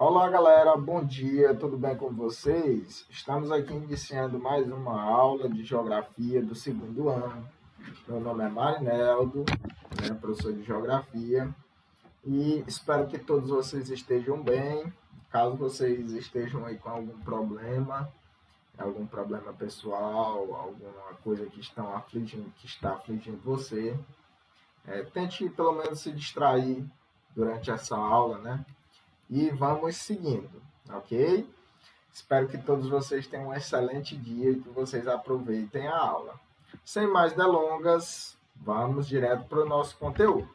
Olá galera, bom dia, tudo bem com vocês? Estamos aqui iniciando mais uma aula de Geografia do segundo ano. Meu nome é Marineldo, professor de Geografia, e espero que todos vocês estejam bem. Caso vocês estejam aí com algum problema pessoal, alguma coisa que está afligindo você, tente pelo menos se distrair durante essa aula, né? E vamos seguindo, ok? Espero que todos vocês tenham um excelente dia e que vocês aproveitem a aula. Sem mais delongas, vamos direto para o nosso conteúdo.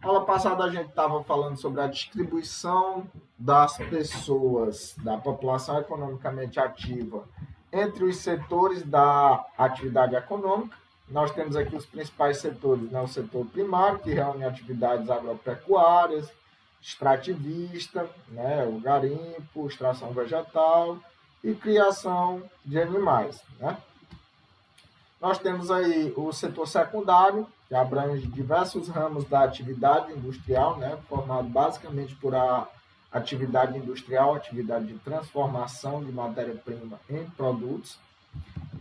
Na aula passada a gente estava falando sobre a distribuição das pessoas, da população economicamente ativa entre os setores da atividade econômica. Nós temos aqui os principais setores, né? O setor primário, que reúne atividades agropecuárias, extrativista, né? O garimpo, extração vegetal e criação de animais, né? Nós temos aí o setor secundário, que abrange diversos ramos da atividade industrial, né? Formado basicamente por a atividade industrial, atividade de transformação de matéria-prima em produtos,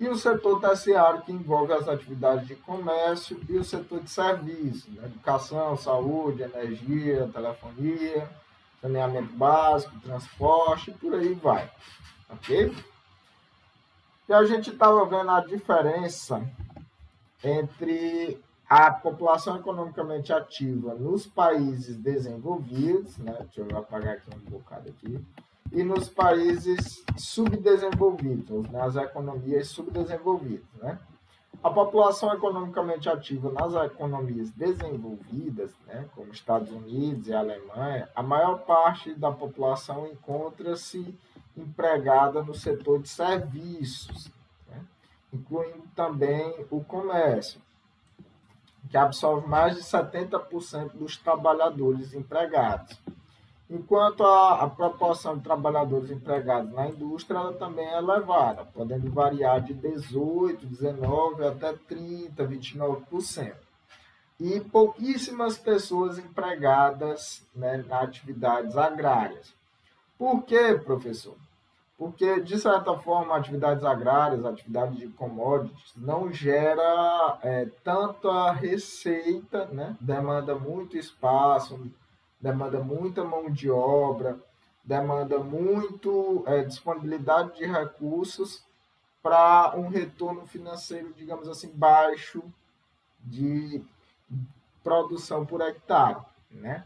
e o setor terciário, que envolve as atividades de comércio, e o setor de serviços, né? Educação, saúde, energia, telefonia, saneamento básico, transporte, por aí vai, ok? E a gente estava vendo a diferença entre a população economicamente ativa nos países desenvolvidos, né? Deixa eu apagar aqui um bocado aqui, e nos países subdesenvolvidos, nas economias subdesenvolvidas, né? A população economicamente ativa nas economias desenvolvidas, né, como Estados Unidos e Alemanha, a maior parte da população encontra-se empregada no setor de serviços, né, incluindo também o comércio, que absorve mais de 70% dos trabalhadores empregados. Enquanto a proporção de trabalhadores empregados na indústria ela também é elevada, podendo variar de 18%, 19% até 30%, 29%. E pouquíssimas pessoas empregadas, né, nas atividades agrárias. Por quê, professor? Porque, de certa forma, atividades agrárias, atividades de commodities, não gera tanta receita, né? Demanda muito espaço, demanda muita mão de obra, demanda muito disponibilidade de recursos para um retorno financeiro, digamos assim, baixo de produção por hectare, né?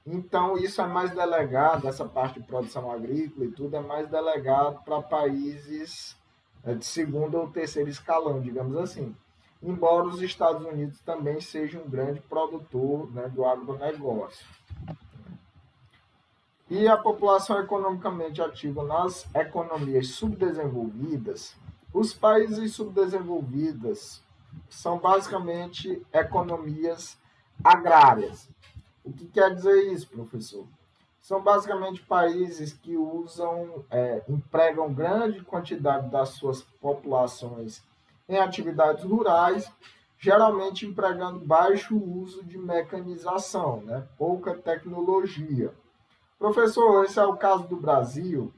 Então, isso é mais delegado, essa parte de produção agrícola e tudo, é mais delegado para países de segundo ou terceiro escalão, digamos assim. Embora os Estados Unidos também sejam um grande produtor, né, do agronegócio. E a população economicamente ativa nas economias subdesenvolvidas, os países subdesenvolvidos são basicamente economias agrárias. O que quer dizer isso, professor? São basicamente países que empregam grande quantidade das suas populações em atividades rurais, geralmente empregando baixo uso de mecanização, né? Pouca tecnologia. Professor, esse é o caso do Brasil?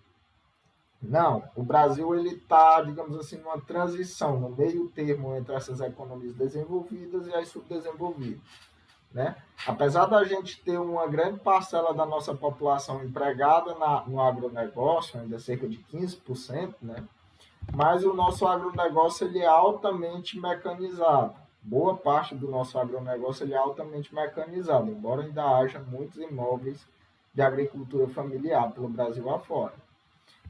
Não, o Brasil ele está, digamos assim, numa transição, no meio termo entre essas economias desenvolvidas e as subdesenvolvidas, né? Apesar da gente ter uma grande parcela da nossa população empregada no agronegócio, ainda cerca de 15%, né? Mas o nosso agronegócio ele é altamente mecanizado. Boa parte do nosso agronegócio ele é altamente mecanizado, embora ainda haja muitos imóveis de agricultura familiar pelo Brasil afora.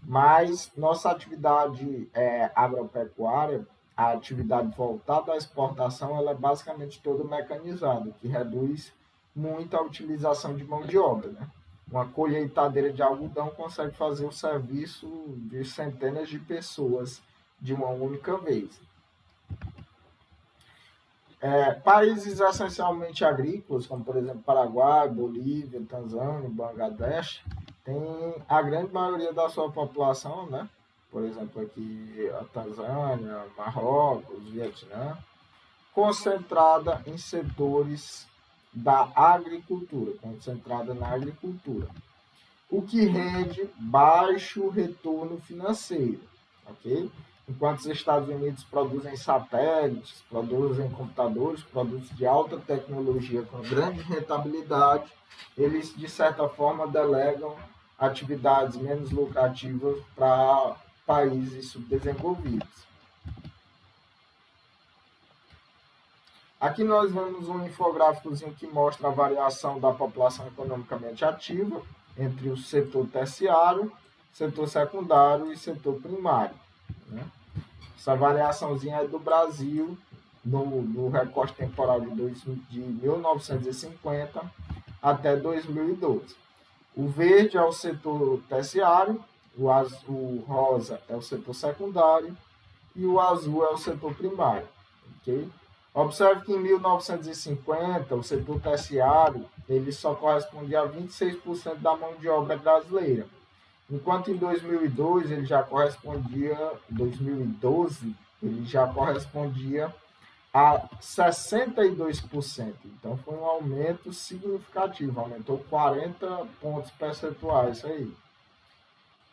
Mas nossa atividade agropecuária, a atividade voltada à exportação, ela é basicamente toda mecanizada, o que reduz muito a utilização de mão de obra, né? Uma colheitadeira de algodão consegue fazer o serviço de centenas de pessoas de uma única vez. Países essencialmente agrícolas, como por exemplo Paraguai, Bolívia, Tanzânia, Bangladesh, tem a grande maioria da sua população, né? Por exemplo aqui a Tanzânia, Marrocos, Vietnã, concentrada em setores da agricultura, concentrada na agricultura. o que rende baixo retorno financeiro, ok? Enquanto os Estados Unidos produzem satélites, produzem computadores, produtos de alta tecnologia com grande rentabilidade, eles, de certa forma, delegam atividades menos lucrativas para países subdesenvolvidos. Aqui nós vemos um infográficozinho que mostra a variação da população economicamente ativa entre o setor terciário, setor secundário e setor primário, né? Essa variaçãozinha é do Brasil, no recorte temporal de 1950 até 2012. O verde é o setor terciário, o rosa é o setor secundário e o azul é o setor primário. Okay? Observe que em 1950, o setor terciário ele só correspondia a 26% da mão de obra brasileira, enquanto em 2012 ele já correspondia, 2012 ele já correspondia a 62%. Então foi um aumento significativo, aumentou 40 pontos percentuais isso aí.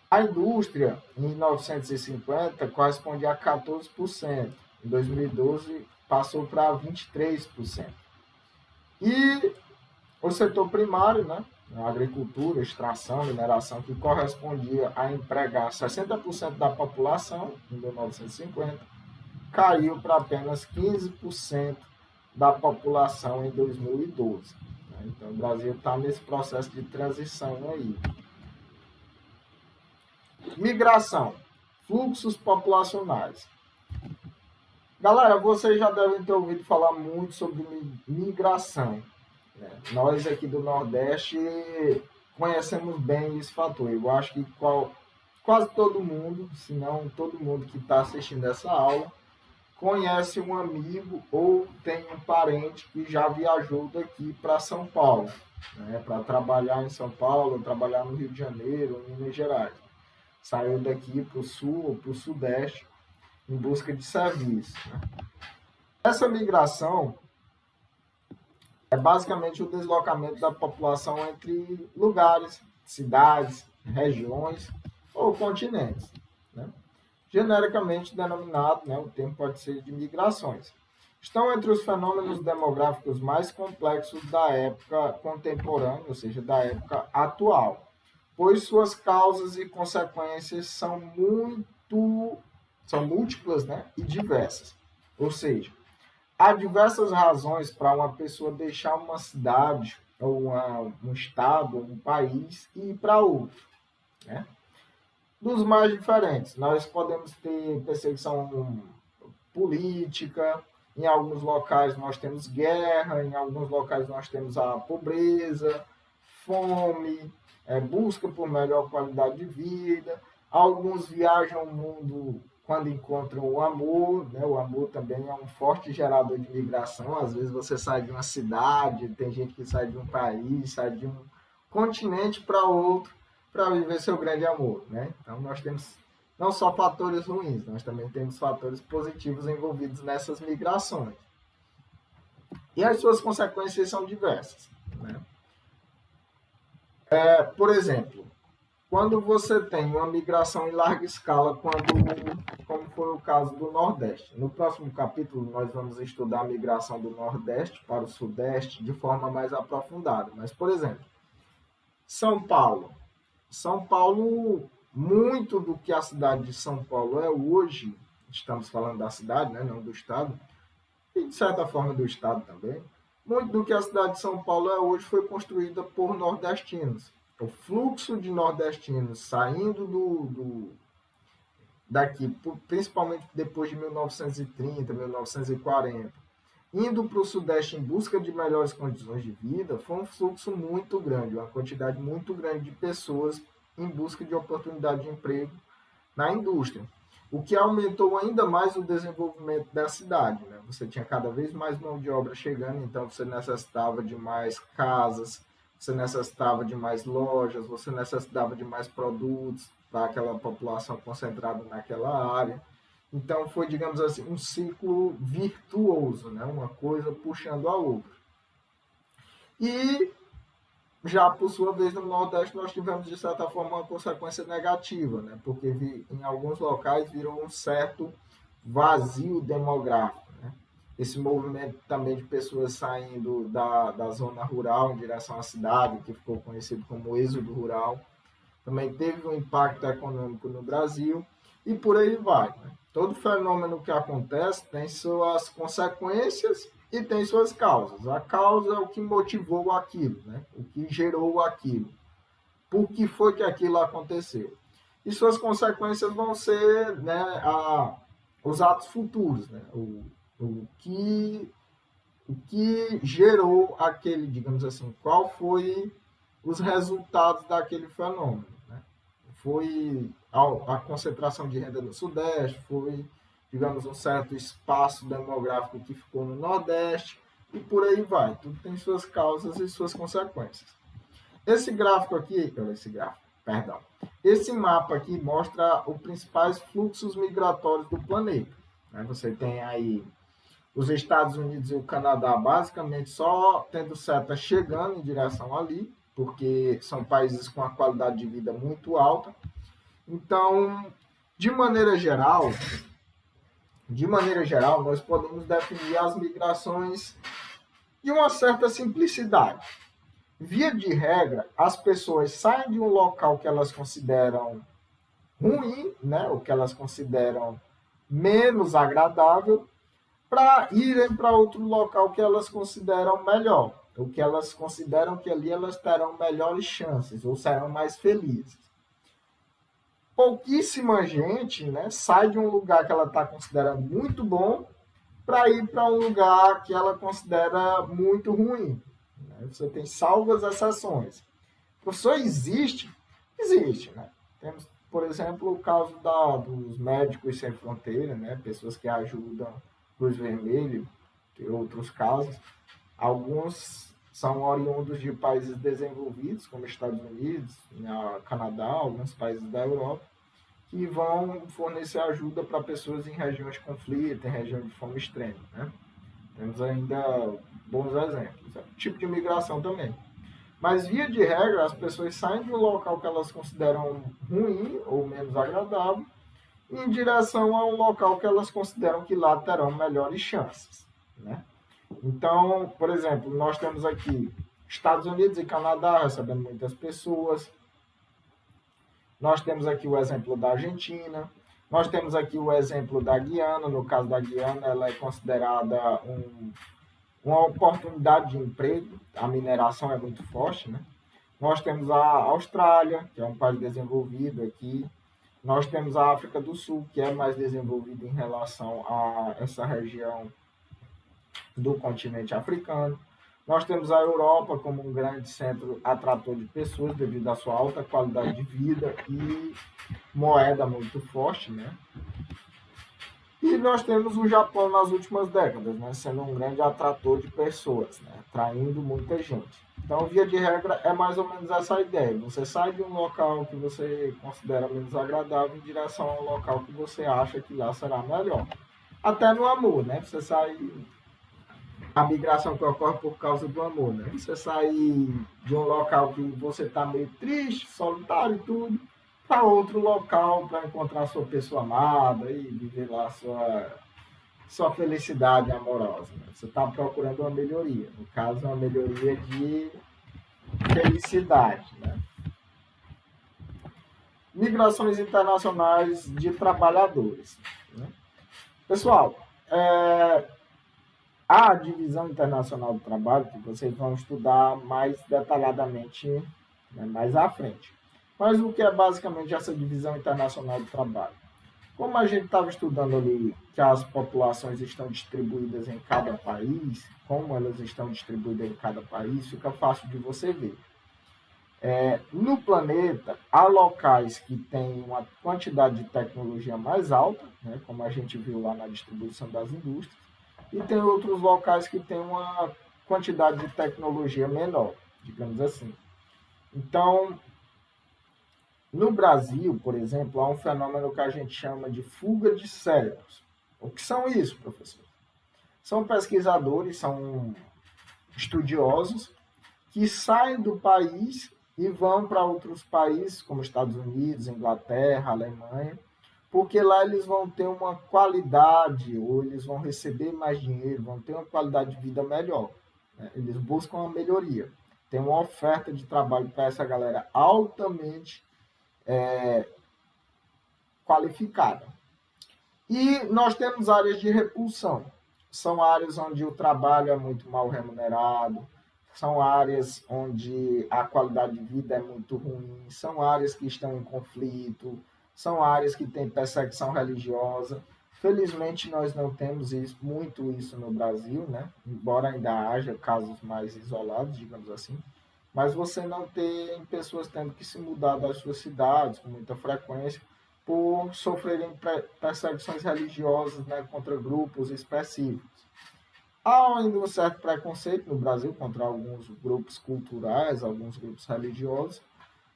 A indústria em 1950 correspondia a 14%, em 2012 passou para 23%. E o setor primário, né, a agricultura, extração, mineração, que correspondia a empregar 60% da população em 1950, caiu para apenas 15% da população em 2012. Então, o Brasil está nesse processo de transição aí. Migração, fluxos populacionais. Galera, vocês já devem ter ouvido falar muito sobre migração. Nós aqui do Nordeste conhecemos bem esse fator. Eu acho que quase todo mundo, se não todo mundo que está assistindo essa aula, conhece um amigo ou tem um parente que já viajou daqui para São Paulo, né, para trabalhar em São Paulo, trabalhar no Rio de Janeiro, em Minas Gerais. Saiu daqui para o sul ou para o sudeste em busca de serviço. Né? Essa migração é basicamente o deslocamento da população entre lugares, cidades, regiões ou continentes, né? Genericamente denominado, né, o termo pode ser de migrações. Estão entre os fenômenos demográficos mais complexos da época contemporânea, ou seja, da época atual, pois suas causas e consequências são múltiplas, né, e diversas. Ou seja, há diversas razões para uma pessoa deixar uma cidade, ou um estado, um país e ir para outro, né? Dos mais diferentes, nós podemos ter perseguição política, em alguns locais nós temos guerra, em alguns locais nós temos a pobreza, fome, busca por melhor qualidade de vida. Alguns viajam o mundo quando encontram o amor, né? O amor também é um forte gerador de migração. Às vezes você sai de uma cidade, tem gente que sai de um país, sai de um continente para outro para viver seu grande amor, né? Então nós temos não só fatores ruins, nós também temos fatores positivos envolvidos nessas migrações. E as suas consequências são diversas, né? Por exemplo, quando você tem uma migração em larga escala, como foi o caso do Nordeste. No próximo capítulo, nós vamos estudar a migração do Nordeste para o Sudeste de forma mais aprofundada. Mas, por exemplo, São Paulo. São Paulo, muito do que a cidade de São Paulo é hoje, estamos falando da cidade, né, não do estado, e de certa forma do estado também, muito do que a cidade de São Paulo é hoje foi construída por nordestinos. O fluxo de nordestinos saindo daqui, principalmente depois de 1930, 1940, indo para o Sudeste em busca de melhores condições de vida, foi um fluxo muito grande, uma quantidade muito grande de pessoas em busca de oportunidade de emprego na indústria, o que aumentou ainda mais o desenvolvimento da cidade, né? Você tinha cada vez mais mão de obra chegando, então você necessitava de mais casas, você necessitava de mais lojas, você necessitava de mais produtos para aquela população concentrada naquela área. Então foi, digamos assim, um ciclo virtuoso, né? Uma coisa puxando a outra. E Já, por sua vez, no Nordeste, nós tivemos, de certa forma, uma consequência negativa, né? Porque em alguns locais virou um certo vazio demográfico, né? Esse movimento também de pessoas saindo da zona rural em direção à cidade, que ficou conhecido como êxodo rural, também teve um impacto econômico no Brasil e por aí vai, né? Todo fenômeno que acontece tem suas consequências e tem suas causas. A causa é o que motivou aquilo, né? O que gerou aquilo. Por que foi que aquilo aconteceu? E suas consequências vão ser, né, os atos futuros, né? O que gerou aquele, digamos assim, qual foi os resultados daquele fenômeno, né? Foi a concentração de renda no Sudeste, foi, digamos, um certo espaço demográfico que ficou no Nordeste, e por aí vai. Tudo tem suas causas e suas consequências. Esse mapa aqui mostra os principais fluxos migratórios do planeta. Você tem aí os Estados Unidos e o Canadá basicamente só tendo seta chegando em direção ali, porque são países com a qualidade de vida muito alta. Então, de maneira geral, nós podemos definir as migrações de uma certa simplicidade. Via de regra, as pessoas saem de um local que elas consideram ruim, né, o que elas consideram menos agradável, para irem para outro local que elas consideram melhor, o que elas consideram que ali elas terão melhores chances ou serão mais felizes. Pouquíssima gente, né, sai de um lugar que ela está considerando muito bom para ir para um lugar que ela considera muito ruim. Você tem salvas exceções. O professor existe? Existe. Né? Temos, por exemplo, o caso dos Médicos Sem Fronteira, né? Pessoas que ajudam Cruz Vermelha, tem outros casos. Alguns são oriundos de países desenvolvidos, como Estados Unidos, Canadá, alguns países da Europa, que vão fornecer ajuda para pessoas em regiões de conflito, em regiões de fome extrema. Né? Temos ainda bons exemplos. É um tipo de migração também. Mas, via de regra, as pessoas saem de um local que elas consideram ruim ou menos agradável em direção a um local que elas consideram que lá terão melhores chances. Né? Então, por exemplo, nós temos aqui Estados Unidos e Canadá recebendo muitas pessoas. Nós temos aqui o exemplo da Argentina. Nós temos aqui o exemplo da Guiana. No caso da Guiana, ela é considerada uma oportunidade de emprego. A mineração é muito forte, né? Nós temos a Austrália, que é um país desenvolvido aqui. Nós temos a África do Sul, que é mais desenvolvida em relação a essa região do continente africano. Nós temos a Europa como um grande centro atrator de pessoas devido à sua alta qualidade de vida e moeda muito forte, né? E nós temos o Japão nas últimas décadas, né? Sendo um grande atrator de pessoas, né? Atraindo muita gente. Então, via de regra, é mais ou menos essa ideia. Você sai de um local que você considera menos agradável em direção a um local que você acha que lá será melhor. Até no amor, né? Você sai... A migração que ocorre por causa do amor, né? Você sai de um local que você está meio triste, solitário e tudo, para outro local para encontrar sua pessoa amada e viver lá sua felicidade amorosa. Né? Você está procurando uma melhoria. No caso, uma melhoria de felicidade. Né? Migrações internacionais de trabalhadores. Né? Pessoal, a divisão internacional do trabalho, que vocês vão estudar mais detalhadamente, né, mais à frente. Mas o que é basicamente essa divisão internacional do trabalho? Como a gente estava estudando ali que as populações estão distribuídas em cada país, como elas estão distribuídas em cada país, fica fácil de você ver. No planeta, há locais que têm uma quantidade de tecnologia mais alta, né, como a gente viu lá na distribuição das indústrias, e tem outros locais que têm uma quantidade de tecnologia menor, digamos assim. Então, no Brasil, por exemplo, há um fenômeno que a gente chama de fuga de cérebros. O que são isso, professor? São pesquisadores, são estudiosos que saem do país e vão para outros países, como Estados Unidos, Inglaterra, Alemanha, porque lá eles vão ter uma qualidade, ou eles vão receber mais dinheiro, vão ter uma qualidade de vida melhor. Né? Eles buscam uma melhoria. Tem uma oferta de trabalho para essa galera altamente qualificada. E nós temos áreas de repulsão. São áreas onde o trabalho é muito mal remunerado, são áreas onde a qualidade de vida é muito ruim, são áreas que estão em conflito, são áreas que têm perseguição religiosa. Felizmente, nós não temos muito isso no Brasil, né? Embora ainda haja casos mais isolados, digamos assim. Mas você não tem pessoas tendo que se mudar das suas cidades com muita frequência por sofrerem perseguições religiosas, né, contra grupos específicos. Há ainda um certo preconceito no Brasil contra alguns grupos culturais, alguns grupos religiosos,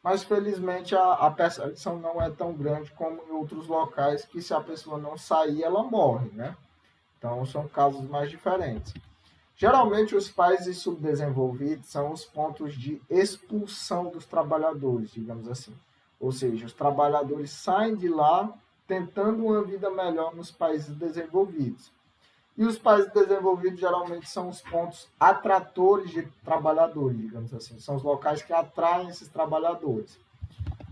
mas felizmente a perseguição não é tão grande como em outros locais que se a pessoa não sair, ela morre, né? Então são casos mais diferentes. Geralmente os países subdesenvolvidos são os pontos de expulsão dos trabalhadores, digamos assim. Ou seja, os trabalhadores saem de lá tentando uma vida melhor nos países desenvolvidos. E os países desenvolvidos geralmente são os pontos atratores de trabalhadores, digamos assim. São os locais que atraem esses trabalhadores.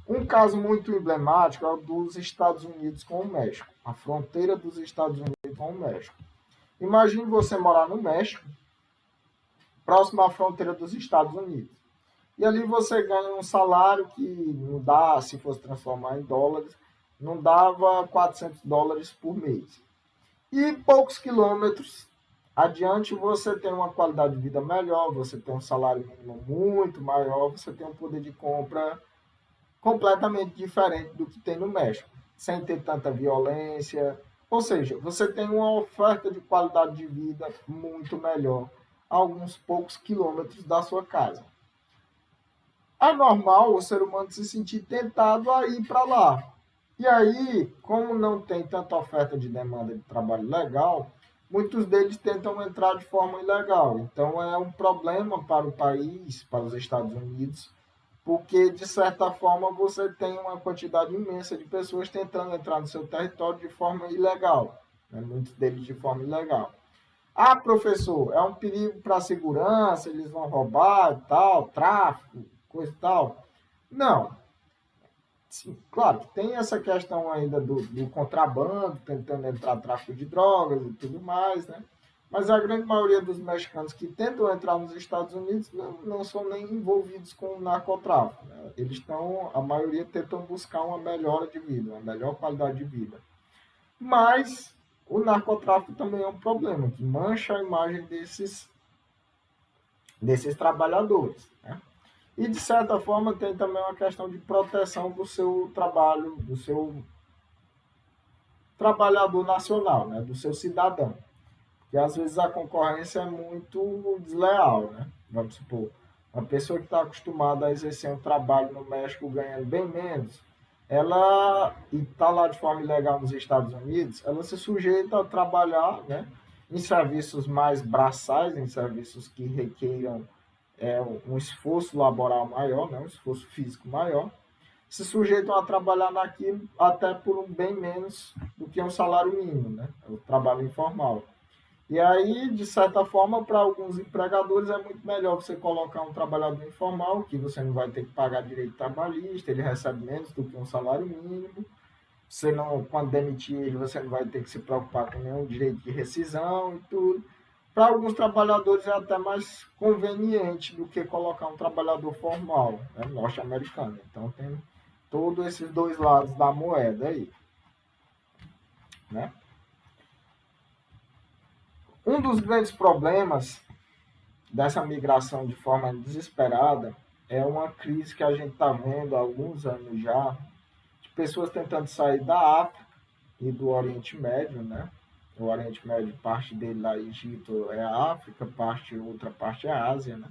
Um caso muito emblemático é o dos Estados Unidos com o México, a fronteira dos Estados Unidos com o México. Imagine você morar no México, próximo à fronteira dos Estados Unidos. E ali você ganha um salário que não dá, se fosse transformar em dólares, não dava $400 por mês. E poucos quilômetros adiante você tem uma qualidade de vida melhor, você tem um salário mínimo muito maior, você tem um poder de compra completamente diferente do que tem no México, sem ter tanta violência. Ou seja, você tem uma oferta de qualidade de vida muito melhor a alguns poucos quilômetros da sua casa. É normal o ser humano se sentir tentado a ir para lá. E aí, como não tem tanta oferta de demanda de trabalho legal, muitos deles tentam entrar de forma ilegal. Então é um problema para o país, para os Estados Unidos, porque de certa forma você tem uma quantidade imensa de pessoas tentando entrar no seu território de forma ilegal, né? Muitos deles de forma ilegal. Ah, professor, é um perigo para a segurança, eles vão roubar e tal, tráfico, coisa e tal. Não. Sim, claro que tem essa questão ainda do contrabando, tentando entrar tráfico de drogas e tudo mais, né? Mas a grande maioria dos mexicanos que tentam entrar nos Estados Unidos não são nem envolvidos com o narcotráfico, né? Eles estão, a maioria tentam buscar uma melhora de vida, uma melhor qualidade de vida. Mas o narcotráfico também é um problema, que mancha a imagem desses trabalhadores, né? E, de certa forma, tem também uma questão de proteção do seu trabalho, do seu trabalhador nacional, né? Do seu cidadão. Porque, às vezes, a concorrência é muito desleal, né? Vamos supor, uma pessoa que está acostumada a exercer um trabalho no México ganhando bem menos, ela, e está lá de forma ilegal nos Estados Unidos, ela se sujeita a trabalhar, né? Em serviços mais braçais, em serviços que requeiram um esforço laboral maior, né, um esforço físico maior, se sujeitam a trabalhar naquilo até por um bem menos do que um salário mínimo, né, o trabalho informal. E aí, de certa forma, para alguns empregadores é muito melhor você colocar um trabalhador informal, que você não vai ter que pagar direito trabalhista, ele recebe menos do que um salário mínimo, você não, quando demitir ele, você não vai ter que se preocupar com nenhum direito de rescisão e tudo. Para alguns trabalhadores é até mais conveniente do que colocar um trabalhador formal, né, norte-americano. Então tem todos esses dois lados da moeda aí, né? Um dos grandes problemas dessa migração de forma desesperada é uma crise que a gente está vendo há alguns anos já, de pessoas tentando sair da África e do Oriente Médio, né? O Oriente Médio, parte dele lá, Egito, é a África, outra parte é a Ásia, né?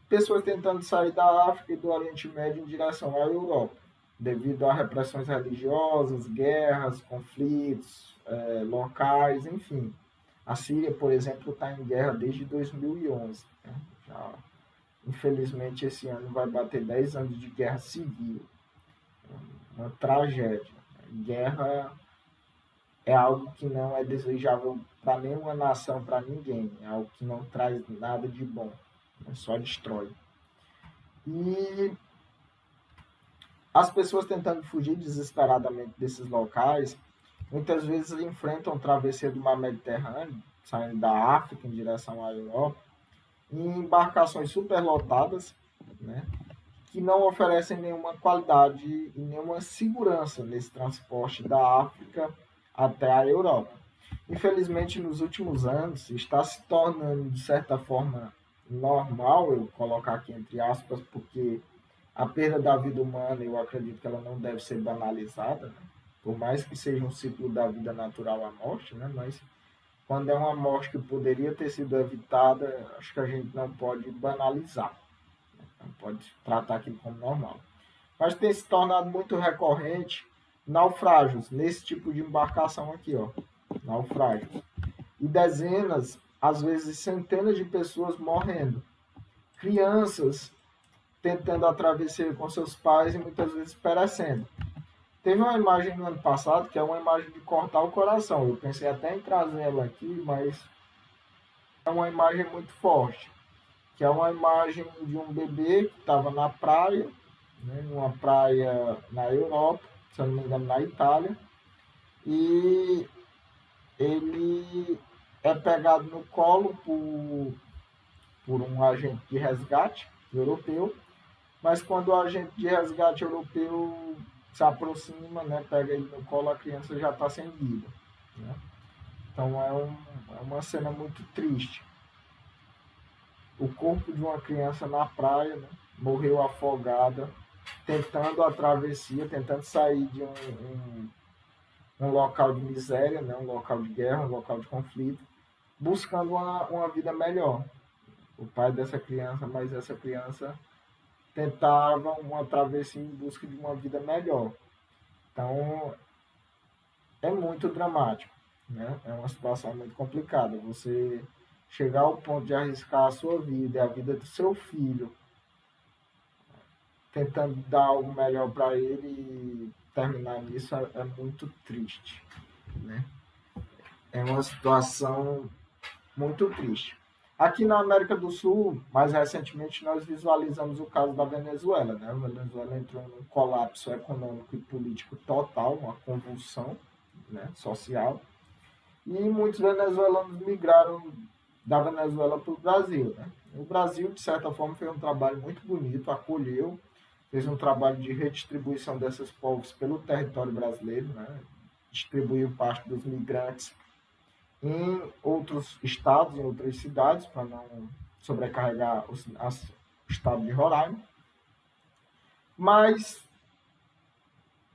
Pessoas tentando sair da África e do Oriente Médio em direção à Europa, devido a repressões religiosas, guerras, conflitos locais, enfim. A Síria, por exemplo, está em guerra desde 2011, né? Já Infelizmente, esse ano vai bater 10 anos de guerra civil. Uma tragédia. Guerra é algo que não é desejável para nenhuma nação, para ninguém. É algo que não traz nada de bom, só destrói. E as pessoas tentando fugir desesperadamente desses locais, muitas vezes enfrentam travessia do mar Mediterrâneo, saindo da África em direção à Europa, em embarcações superlotadas, né, que não oferecem nenhuma qualidade e nenhuma segurança nesse transporte da África até a Europa. Infelizmente, nos últimos anos, está se tornando, de certa forma, normal, eu colocar aqui entre aspas, porque a perda da vida humana, eu acredito que ela não deve ser banalizada, né? Por mais que seja um ciclo da vida natural a morte, né? Mas quando é uma morte que poderia ter sido evitada, acho que a gente não pode banalizar, né? Não pode tratar aquilo como normal. Mas tem se tornado muito recorrente naufrágios nesse tipo de embarcação aqui, ó, naufrágios. E dezenas, às vezes centenas de pessoas morrendo. Crianças tentando a travessia com seus pais e muitas vezes perecendo. Teve uma imagem no ano passado que é uma imagem de cortar o coração. Eu pensei até em trazer ela aqui, mas é uma imagem muito forte. Que é uma imagem de um bebê que estava na praia, né, numa praia na Europa, se eu não me engano, na Itália, e ele é pegado no colo por um agente de resgate europeu, mas quando o agente de resgate europeu se aproxima, né, pega ele no colo, a criança já está sem vida. Né? Então é uma cena muito triste. O corpo de uma criança na praia, né, morreu afogada, tentando a travessia, tentando sair de um local de miséria, né, um local de guerra, um local de conflito, buscando uma vida melhor. O pai dessa criança, mas essa criança tentava uma travessia em busca de uma vida melhor. Então, é muito dramático, né? É uma situação muito complicada. Você chegar ao ponto de arriscar a sua vida e a vida do seu filho, tentando dar algo melhor para ele e terminar nisso é muito triste, né? É uma situação muito triste. Aqui na América do Sul, mais recentemente, nós visualizamos o caso da Venezuela. Né? A Venezuela entrou num colapso econômico e político total, uma convulsão, né, social. E muitos venezuelanos migraram da Venezuela para o Brasil. Né? O Brasil, de certa forma, fez um trabalho muito bonito, acolheu, fez um trabalho de redistribuição desses povos pelo território brasileiro, né? Distribuiu parte dos migrantes em outros estados, em outras cidades, para não sobrecarregar o estado de Roraima. Mas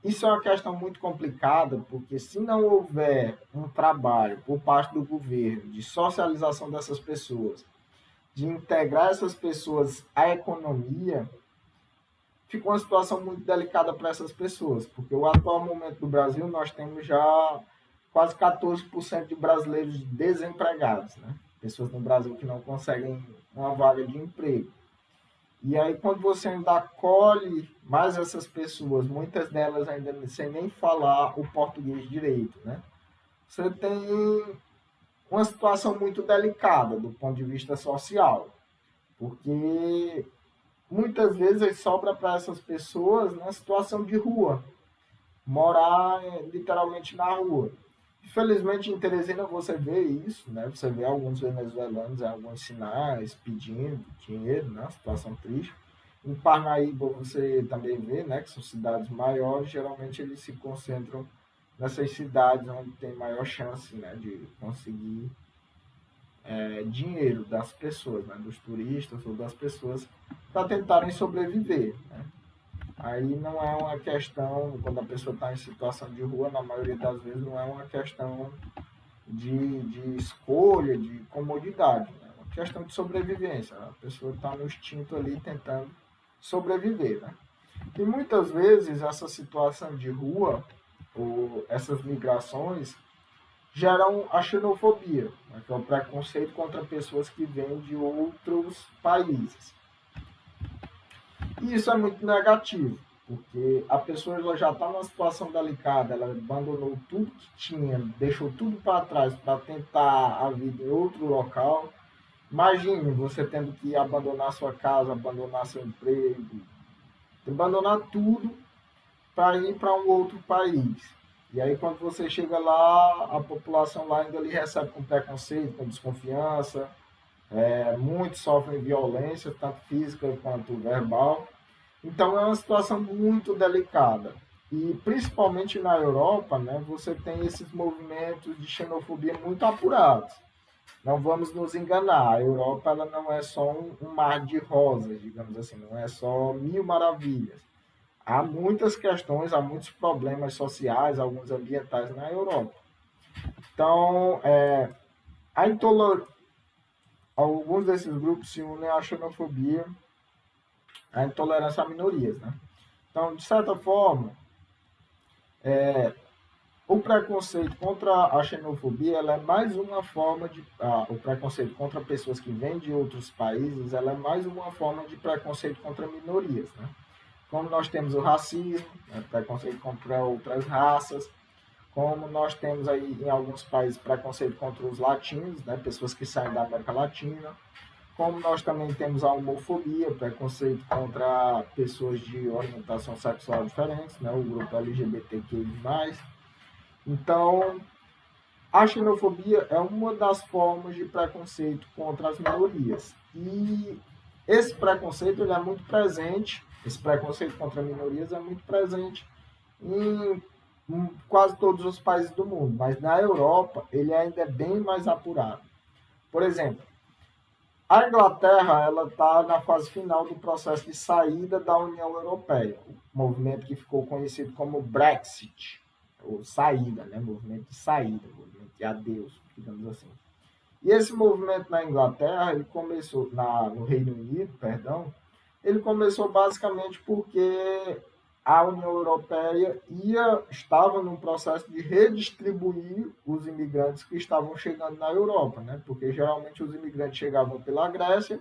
isso é uma questão muito complicada, porque se não houver um trabalho por parte do governo de socialização dessas pessoas, de integrar essas pessoas à economia, fica uma situação muito delicada para essas pessoas, porque o atual momento do Brasil nós temos já quase 14% de brasileiros desempregados, né? Pessoas no Brasil que não conseguem uma vaga de emprego. E aí, quando você ainda acolhe mais essas pessoas, muitas delas ainda sem nem falar o português direito, né? Você tem uma situação muito delicada do ponto de vista social, porque muitas vezes sobra para essas pessoas na situação de rua, morar literalmente na rua. Infelizmente, em Teresina você vê isso, né? Você vê alguns venezuelanos em alguns sinais pedindo dinheiro, né? Situação triste. Em Parnaíba você também vê, né? Que são cidades maiores, geralmente eles se concentram nessas cidades onde tem maior chance, né? De conseguir dinheiro das pessoas, né? Dos turistas ou das pessoas para tentarem sobreviver, né? Aí não é uma questão, quando a pessoa está em situação de rua, na maioria das vezes não é uma questão de escolha, de comodidade, né? É uma questão de sobrevivência. A pessoa está no instinto ali tentando sobreviver, né? E muitas vezes essa situação de rua, ou essas migrações, geram a xenofobia, né? Que é o preconceito contra pessoas que vêm de outros países. E isso é muito negativo, porque a pessoa ela já está numa situação delicada, ela abandonou tudo que tinha, deixou tudo para trás para tentar a vida em outro local. Imagine você tendo que abandonar sua casa, abandonar seu emprego, abandonar tudo para ir para um outro país. E aí, quando você chega lá, a população lá ainda lhe recebe com preconceito, com desconfiança. Muitos sofrem violência, tanto física quanto verbal. Então, é uma situação muito delicada. E, principalmente na Europa, né, você tem esses movimentos de xenofobia muito apurados. Não vamos nos enganar, a Europa ela não é só um mar de rosas, digamos assim, não é só mil maravilhas. Há muitas questões, há muitos problemas sociais, alguns ambientais na Europa. Então, a intoler... alguns desses grupos se unem à xenofobia, à intolerância a minorias, né? Então, de certa forma, o preconceito contra a xenofobia ela é mais uma forma de o preconceito contra pessoas que vêm de outros países ela é mais uma forma de preconceito contra minorias, né? Como nós temos o racismo, né, preconceito contra outras raças, como nós temos aí em alguns países preconceito contra os latinos, né, pessoas que saem da América Latina, como nós também temos a homofobia, preconceito contra pessoas de orientação sexual diferentes, né, o grupo LGBTQI+. Então, a xenofobia é uma das formas de preconceito contra as minorias. E esse preconceito ele é muito presente, esse preconceito contra minorias é muito presente em quase todos os países do mundo, mas na Europa ele ainda é bem mais apurado. Por exemplo, a Inglaterra ela está na fase final do processo de saída da União Europeia, o movimento que ficou conhecido como Brexit, ou saída, né? Movimento de saída, movimento de adeus, digamos assim. E esse movimento na Inglaterra, ele começou, no Reino Unido, perdão, ele começou basicamente porque a União Europeia estava num processo de redistribuir os imigrantes que estavam chegando na Europa, né? Porque geralmente os imigrantes chegavam pela Grécia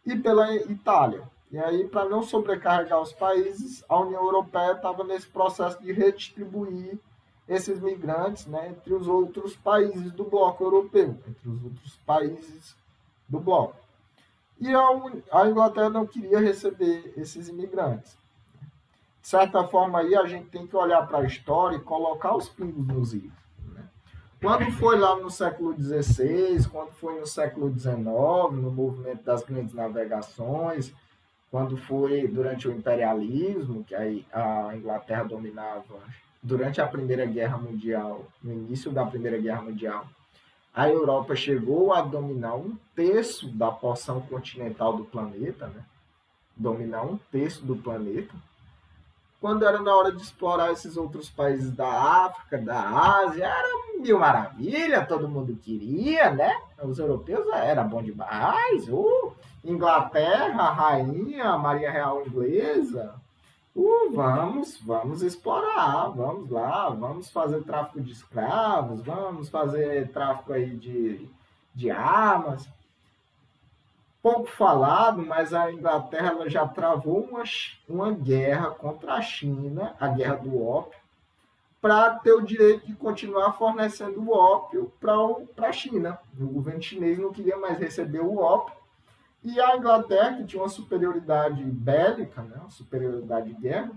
e pela Itália. E aí, para não sobrecarregar os países, a União Europeia estava nesse processo de redistribuir esses migrantes, né, entre os outros países do bloco europeu, entre os outros países do bloco. E a Inglaterra não queria receber esses imigrantes. De certa forma, aí a gente tem que olhar para a história e colocar os pingos nos is. Né? Quando foi lá no século XVI, quando foi no século XIX, no movimento das grandes navegações, quando foi durante o imperialismo, que aí a Inglaterra dominava durante a Primeira Guerra Mundial, no início da Primeira Guerra Mundial, a Europa chegou a dominar um terço da porção continental do planeta, né? Dominar um terço do planeta. Quando era na hora de explorar esses outros países da África, da Ásia, era mil maravilha, todo mundo queria, né? Os europeus era bom demais. Inglaterra, a rainha, a Maria Real inglesa. Vamos explorar, vamos lá, vamos fazer tráfico de escravos, vamos fazer tráfico aí de armas. Pouco falado, mas a Inglaterra ela já travou uma guerra contra a China, a guerra do ópio, para ter o direito de continuar fornecendo o ópio para a China. O governo chinês não queria mais receber o ópio, e a Inglaterra, que tinha uma superioridade bélica, né, uma superioridade de guerra,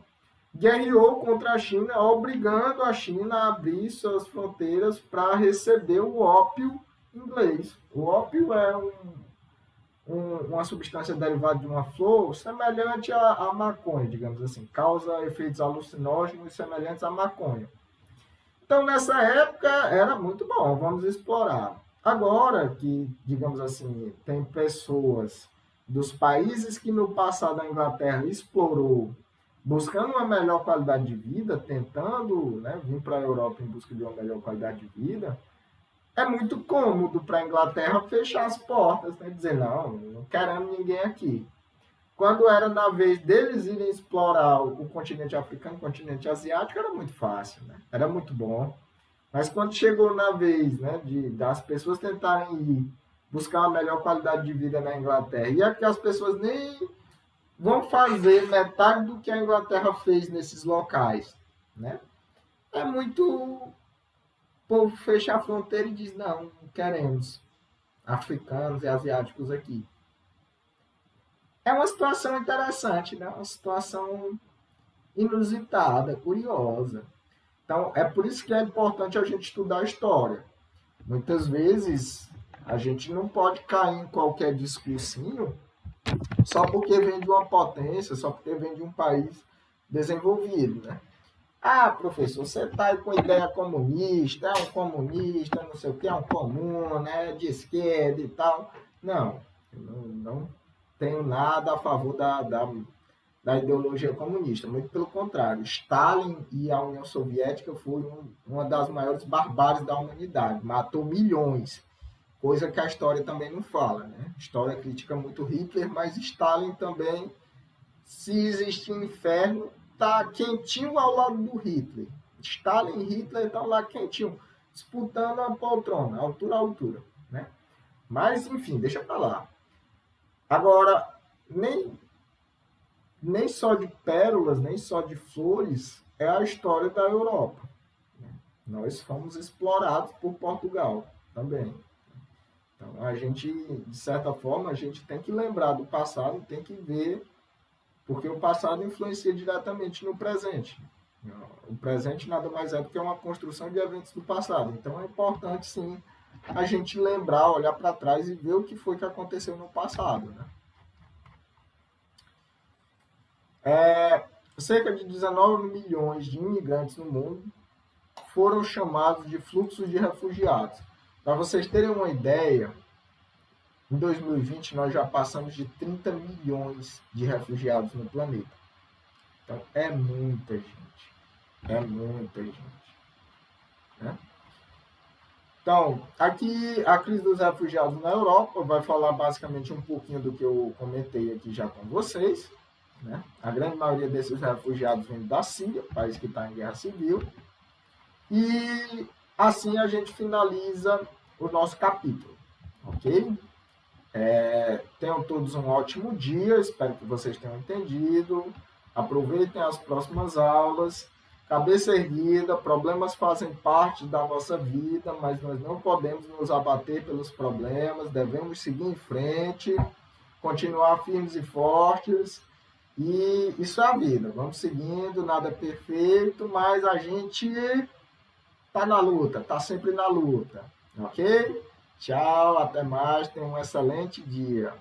guerreou contra a China, obrigando a China a abrir suas fronteiras para receber o ópio inglês. O ópio é uma substância derivada de uma flor semelhante à maconha, digamos assim, causa efeitos alucinógenos semelhantes à maconha. Então, nessa época, era muito bom, vamos explorar. Agora que, digamos assim, tem pessoas dos países que no passado a Inglaterra explorou, buscando uma melhor qualidade de vida, tentando, né, vir para a Europa em busca de uma melhor qualidade de vida, é muito cômodo para a Inglaterra fechar as portas, né, dizer, não queremos ninguém aqui. Quando era na vez deles irem explorar o continente africano, o continente asiático, era muito fácil, né? Era muito bom. Mas quando chegou na vez, né, das pessoas tentarem ir buscar uma melhor qualidade de vida na Inglaterra, e é que as pessoas nem vão fazer metade do que a Inglaterra fez nesses locais, né? É muito o povo fecha a fronteira e diz, não queremos africanos e asiáticos aqui. É uma situação interessante, né? Uma situação inusitada, curiosa. Então, é por isso que é importante a gente estudar a história. Muitas vezes, a gente não pode cair em qualquer discursinho só porque vem de uma potência, só porque vem de um país desenvolvido, né? Ah, professor, você está aí com ideia comunista, é um comunista, não sei o que, é um comum, né, de esquerda e tal. Não, eu não tenho nada a favor da ideologia comunista, muito pelo contrário. Stalin e a União Soviética foram uma das maiores barbáries da humanidade, matou milhões, coisa que a história também não fala, né? A história critica muito Hitler, mas Stalin também, se existe um inferno, tá quentinho ao lado do Hitler. Stalin e Hitler estão lá quentinho, disputando a poltrona, altura a altura, né? Mas, enfim, deixa para lá. Agora, nem só de pérolas, nem só de flores é a história da Europa. Nós fomos explorados por Portugal também. Então, a gente, de certa forma, a gente tem que lembrar do passado, tem que ver, porque o passado influencia diretamente no presente. O presente nada mais é do que uma construção de eventos do passado. Então, é importante, sim, a gente lembrar, olhar para trás e ver o que foi que aconteceu no passado, né? Cerca de 19 milhões de imigrantes no mundo foram chamados de fluxos de refugiados. Para vocês terem uma ideia, em 2020 nós já passamos de 30 milhões de refugiados no planeta. Então é muita gente, é muita gente, né? Então, aqui a crise dos refugiados na Europa vai falar basicamente um pouquinho do que eu comentei aqui já com vocês, né? A grande maioria desses refugiados vem da Síria, país que está em guerra civil. E assim a gente finaliza o nosso capítulo, ok? Tenham todos um ótimo dia, espero que vocês tenham entendido. Aproveitem as próximas aulas. Cabeça erguida, problemas fazem parte da nossa vida, mas nós não podemos nos abater pelos problemas, devemos seguir em frente, continuar firmes e fortes. E isso é a vida. Vamos seguindo, nada é perfeito, mas a gente tá na luta, tá sempre na luta, ok? Tchau, até mais, tenha um excelente dia.